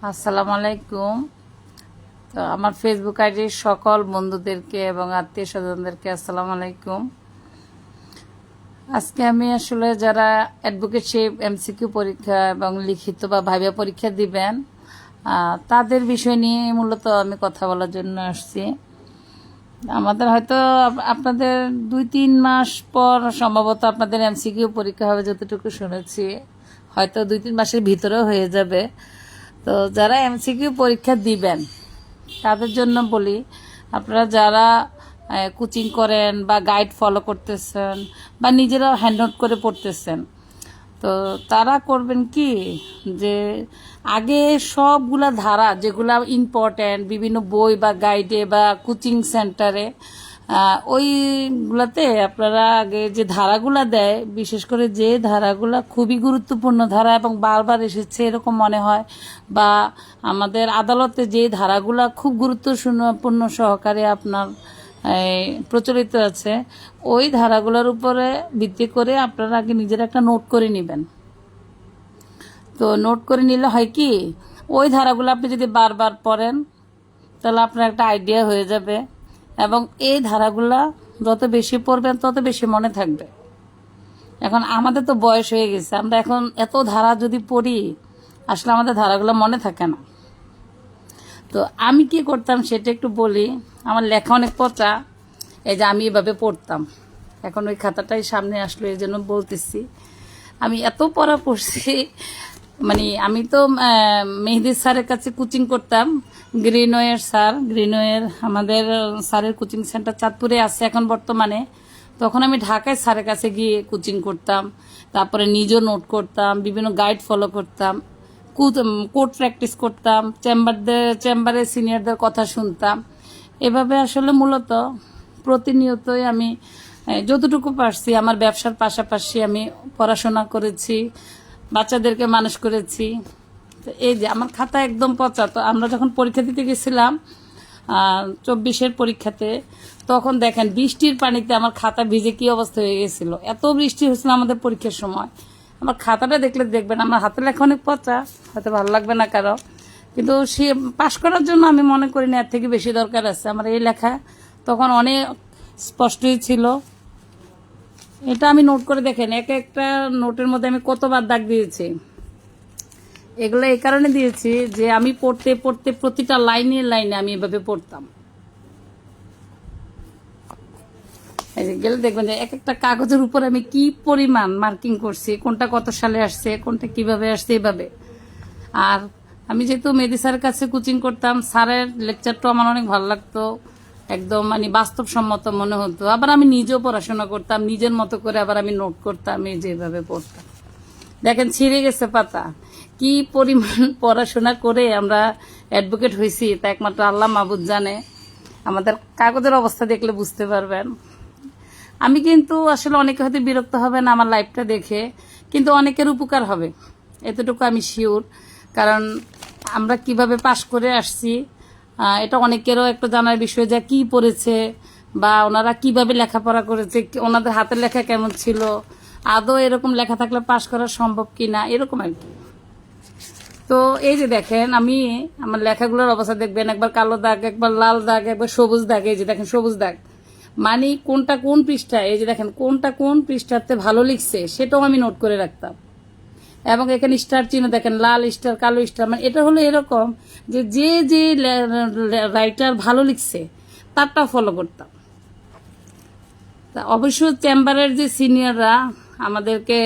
আসসালামু আলাইকুম। তো আমার ফেসবুক আইডির সকল বন্ধুদেরকে এবং আত্মীয় স্বজনদেরকে আসসালামু আলাইকুম। আজকে আমি আসলে যারা অ্যাডভোকেটশিপ এমসিকিউ পরীক্ষা এবং লিখিত বা ভাইভা পরীক্ষা দিবেন তাদের বিষয় নিয়ে মূলত আমি কথা বলার জন্য আসছি। আমাদের হয়তো আপনাদের 2-3 মাস পর সম্ভবত আপনাদের এমসিকিউ পরীক্ষা হবে, যতটুকু শুনেছি হয়তো 2-3 মাসের ভিতরেও হয়ে যাবে। তো যারা এমসিকিউ পরীক্ষা দিবেন তাদের জন্য বলি, আপনারা যারা কোচিং করেন বা গাইড ফলো করতেছেন বা নিজেরা হ্যান্ড নোট করে পড়তেছেন, তো তারা করবেন কি যে আগে সবগুলা ধারা যেগুলা ইম্পর্ট্যান্ট বিভিন্ন বই বা গাইডে বা কোচিং সেন্টারে ওইগুলাতে আপনারা আগে যে ধারাগুলা দেয়, বিশেষ করে যে ধারাগুলা খুবই গুরুত্বপূর্ণ ধারা এবং বারবার এসেছে এরকম মনে হয়, বা আমাদের আদালতে যে ধারাগুলা খুব গুরুত্বপূর্ণ সহকারে আপনার প্রচলিত আছে, ওই ধারাগুলোর উপরে ভিত্তি করে আপনারা আগে নিজেরা একটা নোট করে নেবেন। তো নোট করে নিলে হয় কি, ওই ধারাগুলো আপনি যদি বারবার পড়েন তাহলে আপনার একটা আইডিয়া হয়ে যাবে, এবং এই ধারাগুলা যত বেশি পড়বেন তত বেশি মনে থাকবে। এখন আমাদের তো বয়স হয়ে গেছে, আমরা এখন এত ধারা যদি পড়ি আসলে আমাদের ধারাগুলো মনে থাকে না। তো আমি কি করতাম সেটা একটু বলি। আমার লেখা অনেক পচা, এই যে আমি এভাবে পড়তাম, এখন ওই খাতাটাই সামনে আসলো এই জন্য বলতেছি। আমি এত পড়া পড়ছি, মানে আমি তো মেহেদি স্যারের কাছে কোচিং করতাম। গ্রিনওয়ের স্যার, গ্রিনওয়ের আমাদের স্যারের কোচিং সেন্টার চাঁদপুরে আছে এখন বর্তমানে। তখন আমি ঢাকায় স্যারের কাছে গিয়ে কোচিং করতাম, তারপরে নিজেও নোট করতাম, বিভিন্ন গাইড ফলো করতাম, কোর্ট প্র্যাকটিস করতাম, চেম্বারে সিনিয়রদের কথা শুনতাম। এভাবে আসলে মূলত প্রতিনিয়তই আমি যতটুকু পারছি আমার ব্যবসার পাশাপাশি আমি পড়াশোনা করেছি, বাচ্চাদেরকে মানুষ করেছি। তো এই যে আমার খাতা একদম পচা। তো আমরা যখন পরীক্ষা দিতে গেছিলাম 24-এর পরীক্ষাতে, তখন দেখেন বৃষ্টির পানিতে আমার খাতা ভিজে কি অবস্থা হয়ে গেছিল। এত বৃষ্টি হয়েছিল আমাদের পরীক্ষার সময়। আমার খাতাটা দেখলে দেখবেন আমার হাতের লেখা অনেক পচা, হয়তো ভালো লাগবে না কারো, কিন্তু সে পাশ করার জন্য আমি মনে করি না এর থেকে বেশি দরকার আছে। আমার এই লেখা তখন অনেক স্পষ্টই ছিল। এটা আমি নোট করে দেখেন, এক একটা নোটের মধ্যে আমি কতবার দাগ দিয়েছি। এগুলো এই কারণে দিয়েছি যে আমি পড়তে পড়তে প্রতিটা লাইনে লাইনে আমি এভাবে পড়তাম। গেলে দেখবেন যে এক একটা কাগজের উপর আমি কি পরিমাণ মার্কিং করছি, কোনটা কত সালে আসছে, কোনটা কিভাবে আসছে, এভাবে। আর আমি যেহেতু মেহেদি স্যারের কাছে কোচিং করতাম, স্যারের লেকচারটাও আমার অনেক ভালো লাগতো, একদম মানে বাস্তবসম্মত মনে হতো। আবার আমি নিজেও পড়াশোনা করতাম নিজের মতো করে, আবার আমি নোট করতাম, এই যেভাবে পড়তাম। দেখেন ছিঁড়ে গেছে পাতা। কি পরিমাণ পড়াশোনা করে আমরা অ্যাডভোকেট হয়েছি তা একমাত্র আল্লাহ মাহবুদ জানে। আমাদের কাগজের অবস্থা দেখলে বুঝতে পারবেন। আমি কিন্তু আসলে অনেকে হয়তো বিরক্ত হবে না আমার লাইফটা দেখে, কিন্তু অনেকের উপকার হবে এতটুকু আমি শিওর। কারণ আমরা কিভাবে পাশ করে আসছি এটা অনেকেরও একটা জানার বিষয়, যে কি পড়েছে বা ওনারা কিভাবে লেখাপড়া করেছে, ওনাদের হাতের লেখা কেমন ছিল, আদৌ এরকম লেখা থাকলে পাশ করা সম্ভব কিনা, এরকম আর কি। তো এই যে দেখেন আমি আমার লেখাগুলোর অবস্থা দেখবেন, একবার কালো দাগ, একবার লাল দাগ, একবার সবুজ দাগ। এই যে দেখেন সবুজ দাগ, মানে কোনটা কোন পৃষ্ঠা, এই যে দেখেন কোনটা কোন পৃষ্ঠাতে ভালো লিখছে সেটাও আমি নোট করে রাখতাম। এবং এখানে স্টার চিহ্ন দেখেন, লাল স্টার, কালো স্টার, মানে এটা হলো এরকম যে যে যে রাইটার ভালো লিখছে তারটা ফলো করতাম। তা অবশ্য চেম্বারের যে সিনিয়ররা আমাদেরকে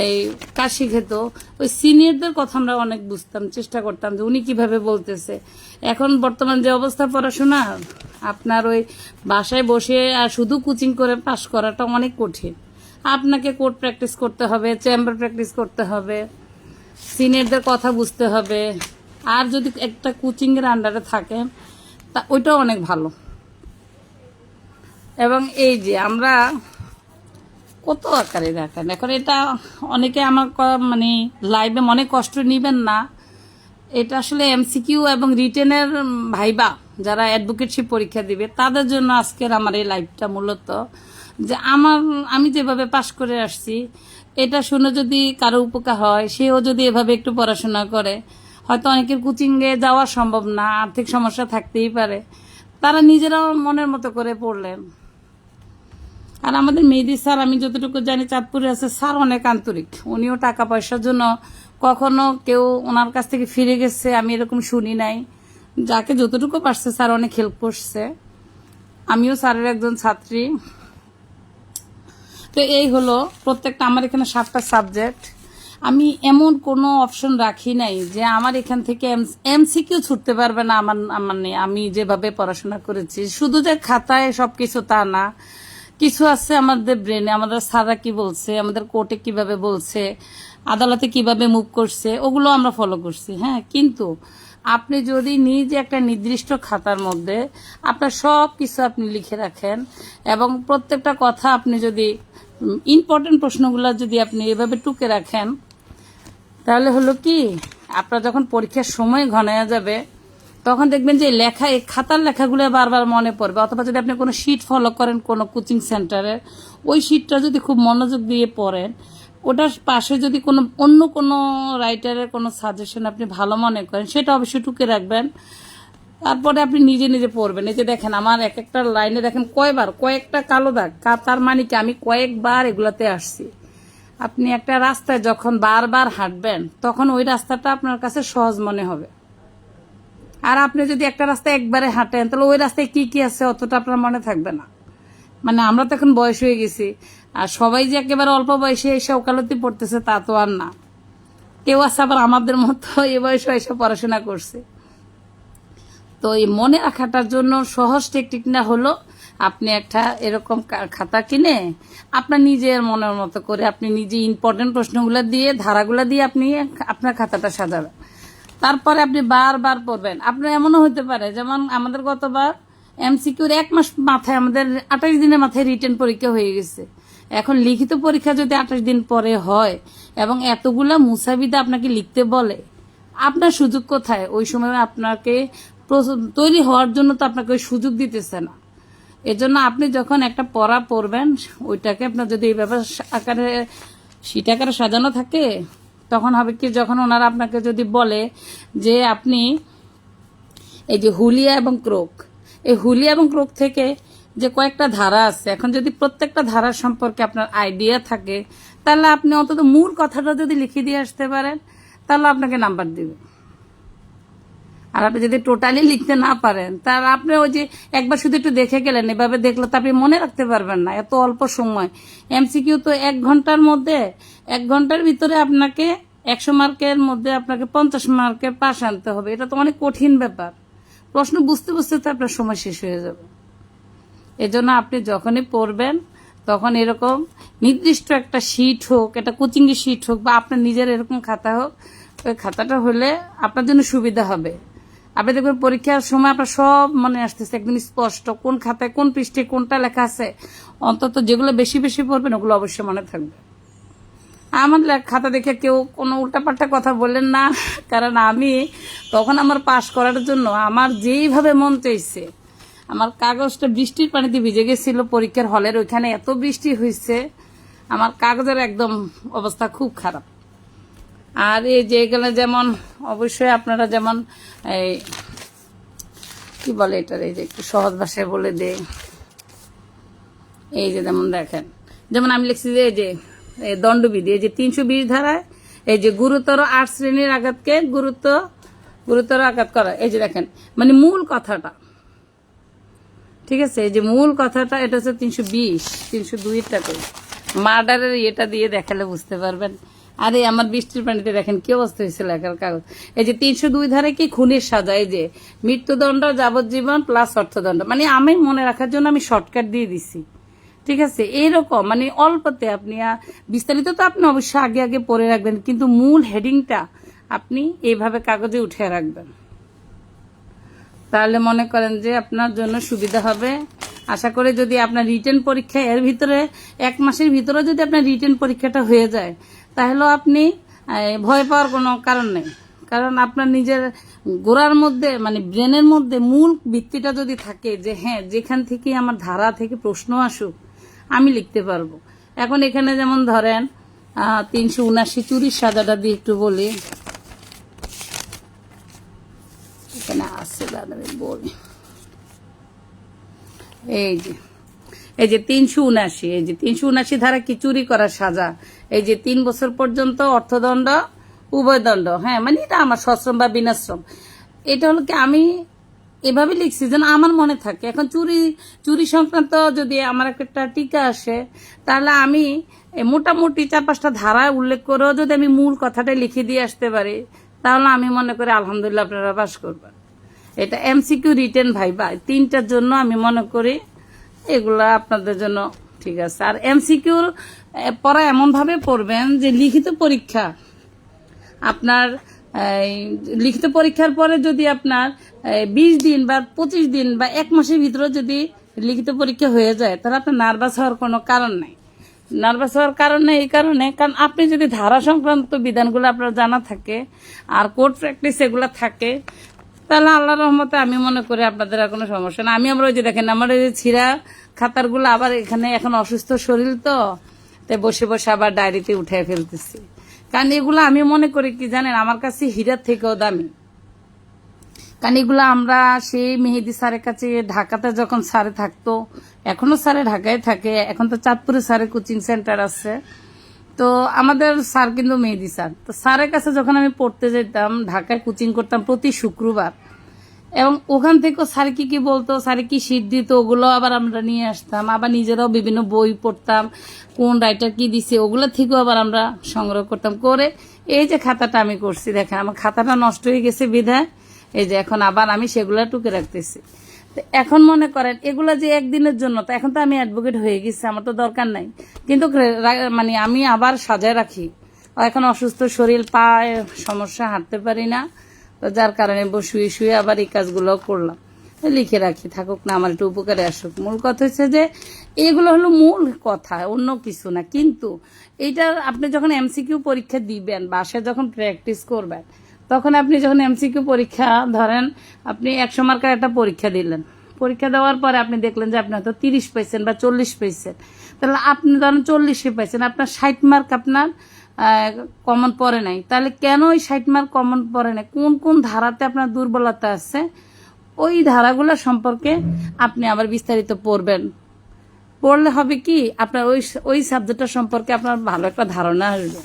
এই কাজ শিখেত, ওই সিনিয়রদের কথা আমরা অনেক বুঝতাম, চেষ্টা করতাম যে উনি কিভাবে বলতেছে। এখন বর্তমান যে অবস্থা পড়াশোনা, আপনার ওই বাসায় বসে আর শুধু কোচিং করে পাশ করাটা অনেক কঠিন। আপনাকে কোর্ট প্র্যাকটিস করতে হবে, চেম্বার প্র্যাকটিস করতে হবে, সিনিয়রদের কথা বুঝতে হবে। আর যদি একটা কোচিংয়ের আন্ডারে থাকেন তা ওইটাও অনেক ভালো। এবং এই যে আমরা কত আকারে দেখেন, এখন এটা অনেকে আমার মানে লাইভে মনে কষ্ট নিবেন না, এটা আসলে এমসিকিউ এবং রিটেনের ভাইবা যারা অ্যাডভোকেটশিপ পরীক্ষা দিবে তাদের জন্য আজকের আমার এই লাইভটা মূলত। যে আমি যেভাবে পাশ করে আসছি এটা শুনে যদি কারো উপকার হয়, সেও যদি এভাবে একটু পড়াশোনা করে, হয়তো অনেকের কোচিংয়ে যাওয়া সম্ভব না, আর্থিক সমস্যা থাকতেই পারে, তারা নিজেরাও মনের মতো করে পড়লেন। আর আমাদের মেহেদী স্যার, আমি যতটুকু জানি চাঁদপুরে আছে, স্যার অনেক আন্তরিক। উনিও টাকা পয়সার জন্য কখনো কেউ ওনার কাছ থেকে ফিরে গেছে আমি এরকম শুনি নাই। যাকে যতটুকু পারছে স্যার অনেক হেল্প করছে। আমিও স্যারের একজন ছাত্রী। তো এই হলো প্রত্যেকটা, আমার এখানে 7টা সাবজেক্ট। আমি এমন কোনো অপশন রাখি নাই যে আমার এখান থেকে এমসিকিউ ছুটতে পারবে না আমার নেই। আমি যেভাবে পড়াশোনা করেছি, শুধু যে খাতায় সবকিছু তা না, কিছু আছে আমাদের ব্রেনে, আমাদের স্যাররা কি বলছে, আমাদের কোর্টে কিভাবে বলছে, আদালতে কিভাবে মুভ করছে, ওগুলো আমরা ফলো করছি। হ্যাঁ, কিন্তু আপনি যদি নিজে একটা নির্দিষ্ট খাতার মধ্যে আপনার সব কিছু আপনি লিখে রাখেন এবং প্রত্যেকটা কথা আপনি যদি ইম্পর্টেন্ট প্রশ্নগুলো যদি আপনি এভাবে টুকে রাখেন, তাহলে হলো কি, আপনার যখন পরীক্ষার সময় ঘনায়া যাবে তখন দেখবেন যে লেখা, এই খাতার লেখাগুলো বারবার মনে পড়বে। অথবা যদি আপনি কোনো শিট ফলো করেন কোনো কোচিং সেন্টারে, ওই শিটটা যদি খুব মনোযোগ দিয়ে পড়েন, ওটার পাশে যদি কোনো অন্য কোনো রাইটারের কোনো সাজেশন আপনি ভালো মনে করেন, সেটা অবশ্যই টুকে রাখবেন। তারপরে আপনি নিজে নিজে পড়বেন। এই যে দেখেন আমার এক একটা লাইনে দেখেন কয়েকটা কালো দাগ, তার মানে কি আমি কয়েকবার এগুলাতে আসছি। আপনি একটা রাস্তায় যখন বারবার হাঁটবেন তখন ওই রাস্তাটা আপনার কাছে সহজ মনে হবে। আর আপনি যদি একটা রাস্তায় একবারে হাঁটেন তাহলে ওই রাস্তায় কি কি আছে অতটা আপনার মনে থাকবে না। মানে আমরা তো এখন বয়স হয়ে গেছি, আর সবাই যে একেবারে অল্প বয়সে এসে ওকালতি পড়তেছে তা তো আর না। কেউ আছে আবার আমাদের মতো এ বয়সে এসে পড়াশোনা করছে। তো এই মনে রাখাটার জন্য সহজ টেকনিকটা হলো আপনি একটা এরকম খাতা কিনে আপনার নিজের মনের মতো করে আপনি নিজে ইম্পর্টেন্ট প্রশ্নগুলো দিয়ে, ধারাগুলো দিয়ে আপনি আপনার খাতাটা সাজাবেন। তারপরে আপনি বারবার পড়বেন। আপনার এমনও হতে পারে, যেমন আমাদের গতবার এমসিকিউর 1 মাস মাথায়, আমাদের 28 দিনের মাথায় রিটেন পরীক্ষা হয়ে গেছে। এখন লিখিত পরীক্ষা যদি 28 দিন পরে হয় এবং এতগুলা মুসাবিদা আপনাকে লিখতে বলে, আপনার সুযোগ কোথায়? ওই সময় আপনাকে তৈরি হওয়ার জন্য তো আপনাকে ওই সুযোগ দিতেছে না। এজন্য আপনি যখন একটা পড়া পড়বেন, ওইটাকে আপনার যদি এইভাবে আকারে শীট আকারে সাজানো থাকে, তখন হবে কি, যখন ওনারা আপনাকে যদি বলে যে আপনি এই যে হুলিয়া এবং ক্রোক, এই হুলিয়া এবং ক্রোক থেকে যে কয়েকটা ধারা আছে, এখন যদি প্রত্যেকটা ধারা সম্পর্কে আপনার আইডিয়া থাকে, তাহলে আপনি অন্তত মূল কথাটা যদি লিখে দিয়ে আসতে পারেন, তাহলে আপনাকে নাম্বার দিবে। আর আপনি যদি টোটালি লিখতে না পারেন, তাহলে আপনি ওই যে একবার শুধু একটু দেখে গেলেন, এভাবে দেখলে তো আপনি মনে রাখতে পারবেন না এত অল্প সময়। এমসিকিউ তো 1 ঘন্টার মধ্যে, 1 ঘন্টার ভিতরে আপনাকে 100 মার্কের মধ্যে আপনাকে 50 মার্কের পাশ আনতে হবে। এটা তো অনেক কঠিন ব্যাপার। প্রশ্ন বুঝতে বুঝতে তো আপনার সময় শেষ হয়ে যাবে। এজন্য আপনি যখনই পড়বেন তখন এরকম নির্দিষ্ট একটা শিট হোক, একটা কোচিং এর শিট হোক বা আপনার নিজের এরকম খাতা হোক, ওই খাতাটা হলে আপনার জন্য সুবিধা হবে। আপনি দেখবেন পরীক্ষার সময় আপনার সব মনে আসতেছে একদম স্পষ্ট, কোন খাতায় কোন পৃষ্ঠে কোনটা লেখা আছে। অন্তত যেগুলো বেশি বেশি পড়বেন ওগুলো অবশ্যই মনে থাকবে। আমার খাতা দেখে কেউ কোনো উল্টাপাল্টা কথা বললেন না, কারণ আমি তখন আমার পাশ করার জন্য আমার যেইভাবে মন চাইছে, আমার কাগজটা বৃষ্টির পানিতে ভিজে গেছিল পরীক্ষার হলের ওইখানে, এত বৃষ্টি হয়েছে আমার কাগজের একদম অবস্থা খুব খারাপ। আর এই যে এগুলো যেমন অবশ্যই আপনারা যেমন এই কি বলে এটার, এই যে একটু সহজ ভাষায় বলে দে, এই যে যেমন দেখেন, যেমন আমি লিখছি যে এই যে দণ্ডবিধি, এই যে 320 ধারায় এই যে গুরুতর 8 শ্রেণীর আঘাতকে গুরুতর আঘাত করা, এই যে দেখেন মানে মূল কথাটা, ঠিক আছে, এই যে মূল কথাটা এটা হচ্ছে 320, 302 করে মার্ডারের এটা দিয়ে দেখালে বুঝতে পারবেন। আরে আমার বৃষ্টির পানিতে দেখেন কি অবস্থা হয়েছিল একার কাগজ। এই যে 302 ধারে কি খুনের সাজা, এই যে মৃত্যুদণ্ড, যাবজ্জীবন প্লাস অর্থদণ্ড, মানে আমি মনে রাখার জন্য আমি শর্টকাট দিয়ে দিছি। ঠিক আছে, এইরকম মানে অল্পতে আপনি বিস্তারিত তো আপনি অবশ্যই আগে আগে পড়ে রাখবেন, কিন্তু মূল হেডিংটা আপনি এইভাবে কাগজে উঠে রাখবেন, তাহলে মনে করেন যে আপনার জন্য সুবিধা হবে। আশা করি যদি আপনার রিটেন পরীক্ষা এর ভিতরে 1 মাসের ভিতরে যদি আপনার রিটেন পরীক্ষাটা হয়ে যায়, তাহলে আপনি ভয় পাওয়ার কোনো কারণ নেই। কারণ আপনার নিজের গোড়ার মধ্যে মানে ব্রেনের মধ্যে মূল ভিত্তিটা যদি থাকে যে হ্যাঁ, যেখান থেকে আমার ধারা থেকে প্রশ্ন আসুক আমি লিখতে পারবো। এখন এখানে যেমন ধরেন 379 চুরির সাজাটা দিয়ে একটু বলি। এখানে আছে দাদা বলি, এই যে 379, এই যে 379 ধারা কি চুরি করার সাজা, এই যে 3 বছর পর্যন্ত অর্থদণ্ড উভয় দণ্ড। হ্যাঁ, মানে এটা আমার সশ্রম বা বিনাশ্রম। এটা হলো কি আমি এভাবে লিখছি যেন আমার মনে থাকে। এখন চুরি সংক্রান্ত যদি আমার একটা টিকা আসে, তাহলে আমি মোটামুটি 4-5টা ধারা উল্লেখ করেও যদি আমি মূল কথাটা লিখে দিয়ে আসতে পারি, তাহলে আমি মনে করি আলহামদুলিল্লাহ আপনারা পাস করবেন। এটা এমসিকিউ, রিটেন, ভাইবা 3টার জন্য আমি মনে করি এগুলা আপনাদের জন্য ঠিক আছে। আর এমসিকিউর পড়া এমনভাবে পড়বেন যে লিখিত পরীক্ষা আপনার লিখিত পরীক্ষার পরে যদি আপনার 20 দিন বা 25 দিন বা 1 মাসের ভিতরে যদি লিখিত পরীক্ষা হয়ে যায়, তাহলে আপনার নার্ভাস হওয়ার কোনো কারণ নাই। নার্ভাস হওয়ার কারণ নেই এই কারণে, কারণ আপনি যদি ধারা সংক্রান্ত বিধানগুলো আপনার জানা থাকে আর কোর্ট প্র্যাকটিস এগুলো থাকে, তাহলে আল্লাহর রহমতে আমি মনে করি আপনাদের আর কোনো সমস্যা না। আমরা ওই যে দেখেন আমার ওই যে ছিঁড়া খাতারগুলো আবার এখানে এখন অসুস্থ শরীর তো, তাই বসে বসে আবার ডায়েরিতে উঠে ফেলতেছি। কারণ এগুলো আমি মনে করি কি জানেন, আমার কাছে হীরার থেকেও দামি। কারণ এগুলো আমরা সেই মেহেদি স্যারের কাছে ঢাকাতে যখন স্যারে থাকতো, এখনো স্যারে ঢাকায় থাকে, এখন তো চাঁদপুরে স্যারের কোচিং সেন্টার আছে, তো আমাদের স্যার কিন্তু মেহেদি স্যার। তো স্যারের কাছে যখন আমি পড়তে যেতাম, ঢাকায় কোচিং করতাম প্রতি শুক্রবার, এবং ওখান থেকেও স্যার কি বলতো, স্যার কি শীট দিত, ওগুলো আবার আমরা নিয়ে আসতাম। আবার নিজেরাও বিভিন্ন বই পড়তাম, কোন রাইটার কি দিছে ওগুলো থেকেও আবার আমরা সংগ্রহ করতাম করে এই যে খাতাটা আমি করছি। দেখেন আমার খাতাটা নষ্ট হয়ে গেছে বিধায় এই যে এখন আবার আমি সেগুলো টুকে রাখতেছি। এখন মনে করেন এগুলা যে একদিনের জন্য, তো এখন তো আমি অ্যাডভোকেট হয়ে গেছি, আমার তো দরকার নাই, কিন্তু মানে আমি আবার সাজায় রাখি। এখন অসুস্থ শরীর, পায়ে সমস্যা, হাঁটতে পারি না, তো যার কারণে শুয়ে শুয়ে আবার এই কাজগুলো করলাম। লিখে রাখি, থাকুক না, আমার একটু উপকারে আসুক। মূল কথা হচ্ছে যে এগুলো হলো মূল কথা, অন্য কিছু না। কিন্তু এইটা আপনি যখন এমসিকিউ পরীক্ষা দিবেন, বাসায় যখন প্র্যাকটিস করবেন, তখন আপনি যখন এমসিকিউ পরীক্ষা ধরেন আপনি 100 মার্কের একটা পরীক্ষা দিলেন, পরীক্ষা দেওয়ার পরে আপনি দেখলেন যে আপনি হয়তো 30 পাইছেন বা 40 পাইছেন, তাহলে আপনি ধরেন 40 পাইছেন, আপনার 60 মার্ক আপনার কমন পড়ে নাই। তাহলে কেন ওই 60 মার্ক কমন পড়ে নাই, কোন কোন ধারাতে আপনার দুর্বলতা আছে, ওই ধারাগুলো সম্পর্কে আপনি আবার বিস্তারিত পড়বেন। পড়লে হবে কি আপনার ওই সাবজেক্টটা সম্পর্কে আপনার ভালো একটা ধারণা আসবে,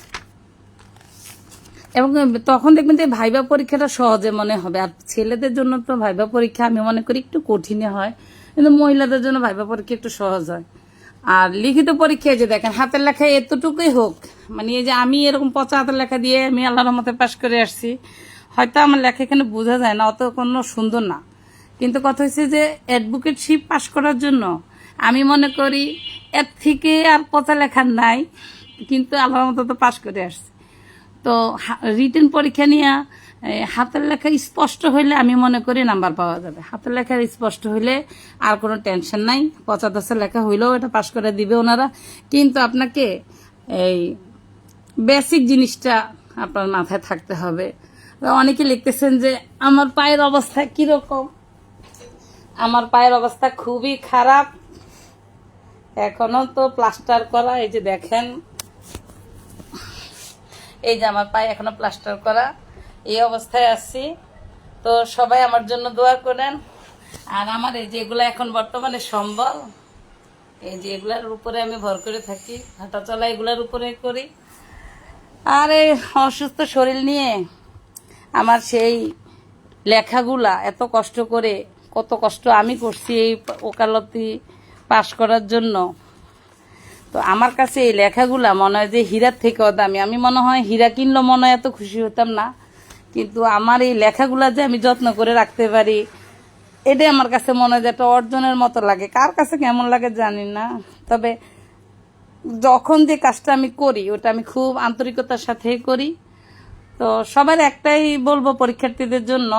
এবং তখন দেখবেন যে ভাইবা পরীক্ষাটা সহজে মনে হবে। আর ছেলেদের জন্য তো ভাইবা পরীক্ষা আমি মনে করি একটু কঠিনে হয়, কিন্তু মহিলাদের জন্য ভাইবা পরীক্ষা একটু সহজ হয়। আর লিখিত পরীক্ষায় যে দেখেন হাতের লেখায় এতটুকুই হোক, মানে এই যে আমি এরকম পচা হাতের লেখা দিয়ে আমি আল্লাহর রহমতে পাশ করে আসছি, হয়তো আমার লেখা এখানে বোঝা যায় না, অত কোনো সুন্দর না, কিন্তু কথা হচ্ছে যে অ্যাডভোকেটশিপ পাশ করার জন্য আমি মনে করি এর থেকে আর পচা লেখার নাই, কিন্তু আল্লাহর মতো তো পাশ করে আসছি। তো রিটেন পরীক্ষা নিয়ে হাতের লেখা স্পষ্ট হইলে আমি মনে করি নাম্বার পাওয়া যাবে। হাতের লেখা স্পষ্ট হইলে আর কোনো টেনশন নাই, 50 লেখা হইলেও এটা পাশ করে দিবে ওনারা। কিন্তু আপনাকে এই বেসিক জিনিসটা আপনার মাথায় থাকতে হবে। অনেকে লিখতেছেন যে আমার পায়ের অবস্থা কিরকম, আমার পায়ের অবস্থা খুবই খারাপ, এখনো তো প্লাস্টার করা, এই যে দেখেন এই যে আমার পায়ে এখনো প্লাস্টার করা, এই অবস্থায় আছি। তো সবাই আমার জন্য দোয়া করেন। আর আমার এই যে এগুলো এখন বর্তমানে সম্বল, এই যে এগুলার উপরে আমি ভর করে থাকি, হাঁটা চলা এগুলার উপরে করি। আর এই অসুস্থ শরীর নিয়ে আমার সেই লেখাগুলা এত কষ্ট করে, কত কষ্ট আমি করছি এই ওকালতি পাশ করার জন্য। তো আমার কাছে এই লেখাগুলা মনে হয় যে হীরার থেকেও দামি। আমি মনে হয় হীরা কিনলেও মনে হয় এত খুশি হতাম না, কিন্তু আমার এই লেখাগুলা যে আমি যত্ন করে রাখতে পারি, এটাই আমার কাছে মনে হয় যে একটা অর্জনের মতো লাগে। কার কাছে কেমন লাগে জানি না, তবে যখন যে কাজটা আমি করি ওটা আমি খুব আন্তরিকতার সাথে করি। তো সবার একটাই বলবো পরীক্ষার্থীদের জন্য,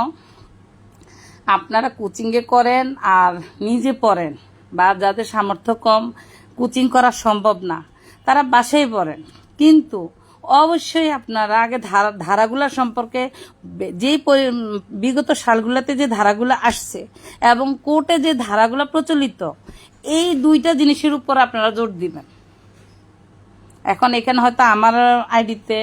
আপনারা কোচিংয়ে করেন আর নিজে পড়েন, বা যাদের সামর্থ্য কম কোচিং করা সম্ভব না তারা বাসায় পড়েন, কিন্তু অবশ্যই আপনারা আগে ধারাগুলা সম্পর্কে যেই বিগত সালগুলোতে যে ধারাগুলো আসছে এবং কোর্টে যে ধারাগুলো প্রচলিত, এই দুইটা জিনিসের উপর আপনারা জোর দিবেন। এখন এখানে হয়তো আমার আইডিতে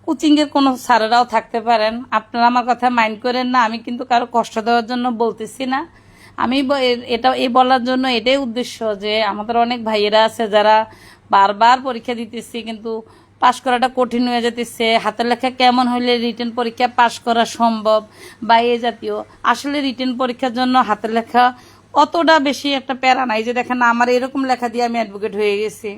কোচিংয়ের কোনো স্যারেরাও থাকতে পারেন, আপনারা আমার কথা মাইন্ড করেন না। আমি কিন্তু কারো কষ্ট দেওয়ার জন্য বলতেছি না। আমি এটা এই বলার জন্য এটাই উদ্দেশ্য যে আমাদের অনেক ভাইয়েরা আছে যারা বারবার পরীক্ষা দিতেছি কিন্তু পাশ করাটা কঠিন হয়ে যেতেছে। হাতের লেখা কেমন হইলে রিটেন পরীক্ষা পাশ করা সম্ভব বা এ জাতীয়। আসলে রিটেন পরীক্ষার জন্য হাতের লেখা অতটা বেশি একটা প্যারা নাই। যে দেখেন আমার এরকম লেখা দিয়ে আমি অ্যাডভোকেট হয়ে গেছি।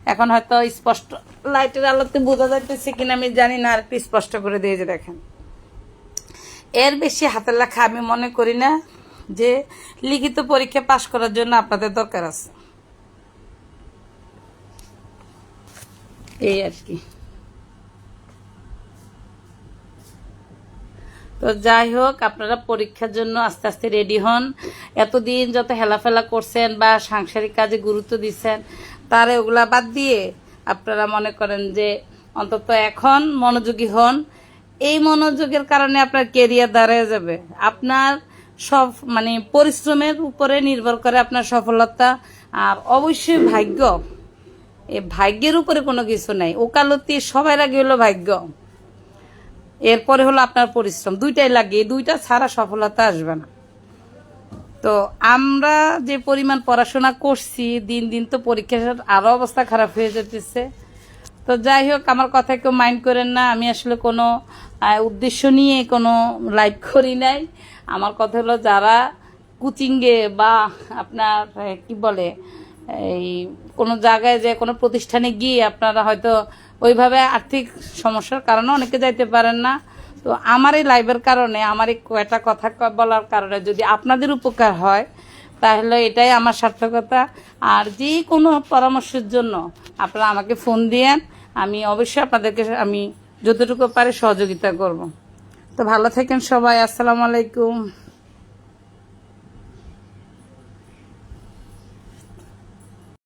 এখন হয়তো স্পষ্ট লাইটের আলোতে বোঝা যাইতেছে কিনা আমি জানি না, আর একটু স্পষ্ট করে দিয়ে যে দেখেন এর বেশি হাতের লেখা আমি মনে করি না যে লিখিত পরীক্ষা পাশ করার জন্য আপনাদের দরকার আছে। এই আর কি। তো যাই হোক, আপনারা পরীক্ষার জন্য আস্তে আস্তে রেডি হন। এতদিন যত হেলাফেলা করছেন বা সাংসারিক কাজে গুরুত্ব দিচ্ছেন তার ওগুলা বাদ দিয়ে আপনারা মনে করেন যে অন্তত এখন মনোযোগী হন। এই মনোযোগের কারণে আপনার কেরিয়ার দাঁড়িয়ে যাবে। আপনার সব মানে পরিশ্রমের উপরে নির্ভর করে আপনার সফলতা, আর অবশ্যই ভাগ্য। এই ভাগ্যের উপরে কোনো কিছু নাই। ওকালতি সবার আগে হলো ভাগ্য, এরপরে হলো আপনার পরিশ্রম। দুইটাই লাগে, দুইটা ছাড়া সফলতা আসবে না। তো আমরা যে পরিমাণ পড়াশোনা করছি, দিন দিন তো পরীক্ষার আরো অবস্থা খারাপ হয়ে যেতেছে। তো যাই হোক, আমার কথা কেউ মাইন্ড করেন না। আমি আসলে কোনো উদ্দেশ্য নিয়ে কোনো লাইভ করি নাই। আমার কথা হলো যারা কোচিংয়ে বা আপনার কি বলে এই কোনো জায়গায় যে কোনো প্রতিষ্ঠানে গিয়ে আপনারা হয়তো ওইভাবে আর্থিক সমস্যার কারণে অনেকে যাইতে পারেন না। তো আমার এই লাইভের কারণে, আমার এই কয়টা কথা বলার কারণে যদি আপনাদের উপকার হয় তাহলে এটাই আমার সার্থকতা। আর যে কোনো পরামর্শের জন্য আপনারা আমাকে ফোন দিয়েন, আমি অবশ্যই আপনাদেরকে আমি যতটুকু পারি সহযোগিতা করব। তো ভালো থাকেন সবাই। আসসালামু আলাইকুম।